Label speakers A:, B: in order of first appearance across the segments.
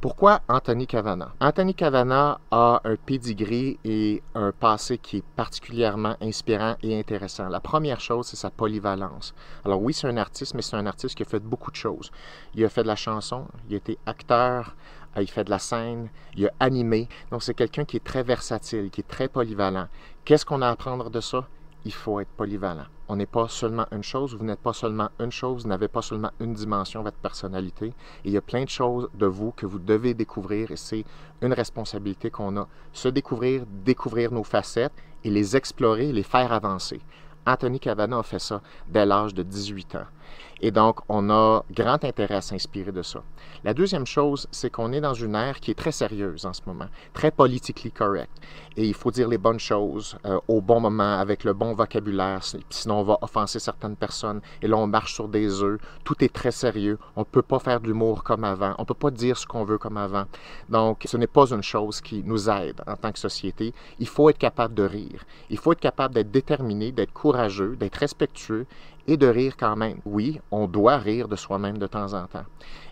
A: Pourquoi Anthony Cavana? Anthony Cavana a un pedigree et un passé qui est particulièrement inspirant et intéressant. La première chose, c'est sa polyvalence. Alors oui, c'est un artiste, mais c'est un artiste qui a fait beaucoup de choses. Il a fait de la chanson, il a été acteur, il fait de la scène, il a animé. Donc c'est quelqu'un qui est très versatile, qui est très polyvalent. Qu'est-ce qu'on a à apprendre de ça? Il faut être polyvalent. On n'est pas seulement une chose, vous n'êtes pas seulement une chose, vous n'avez pas seulement une dimension, votre personnalité. Et il y a plein de choses de vous que vous devez découvrir et c'est une responsabilité qu'on a. Se découvrir, découvrir nos facettes et les explorer, les faire avancer. Anthony Cavana a fait ça dès l'âge de 18 ans. Et donc, on a grand intérêt à s'inspirer de ça. La deuxième chose, c'est qu'on est dans une ère qui est très sérieuse en ce moment, très politically correct. Et il faut dire les bonnes choses au bon moment, avec le bon vocabulaire, sinon on va offenser certaines personnes. Et là, on marche sur des œufs. Tout est très sérieux. On ne peut pas faire de l'humour comme avant. On ne peut pas dire ce qu'on veut comme avant. Donc, ce n'est pas une chose qui nous aide en tant que société. Il faut être capable de rire. Il faut être capable d'être déterminé, d'être courageux, d'être respectueux et de rire quand même. Oui, on doit rire de soi-même de temps en temps.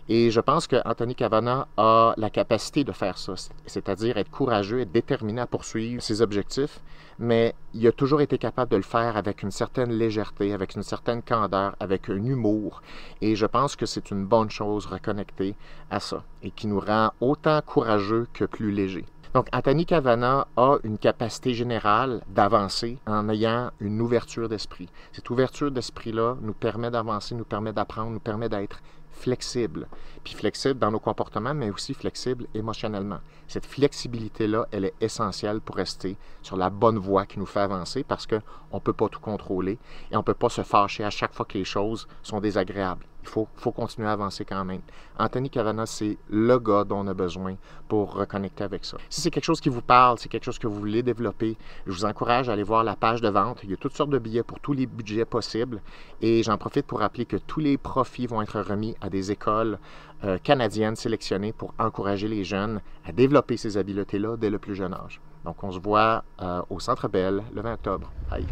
A: Et je pense que Anthony Cavana a la capacité de faire ça, c'est-à-dire être courageux, être déterminé à poursuivre ses objectifs, mais il a toujours été capable de le faire avec une certaine légèreté, avec une certaine candeur, avec un humour. Et je pense que c'est une bonne chose reconnectée à ça et qui nous rend autant courageux que plus légers. Donc, Anthony Cavana a une capacité générale d'avancer en ayant une ouverture d'esprit. Cette ouverture d'esprit-là nous permet d'avancer, nous permet d'apprendre, nous permet d'être flexible. Puis flexible dans nos comportements, mais aussi flexible émotionnellement. Cette flexibilité-là, elle est essentielle pour rester sur la bonne voie qui nous fait avancer parce qu'on ne peut pas tout contrôler et on ne peut pas se fâcher à chaque fois que les choses sont désagréables. Il faut continuer à avancer quand même. Anthony Cavana, c'est le gars dont on a besoin pour reconnecter avec ça. Si c'est quelque chose qui vous parle, c'est quelque chose que vous voulez développer, je vous encourage à aller voir la page de vente. Il y a toutes sortes de billets pour tous les budgets possibles. Et j'en profite pour rappeler que tous les profits vont être remis à des écoles canadiennes sélectionnées pour encourager les jeunes à développer ces habiletés-là dès le plus jeune âge. Donc, on se voit au Centre Bell le 20 octobre. Bye!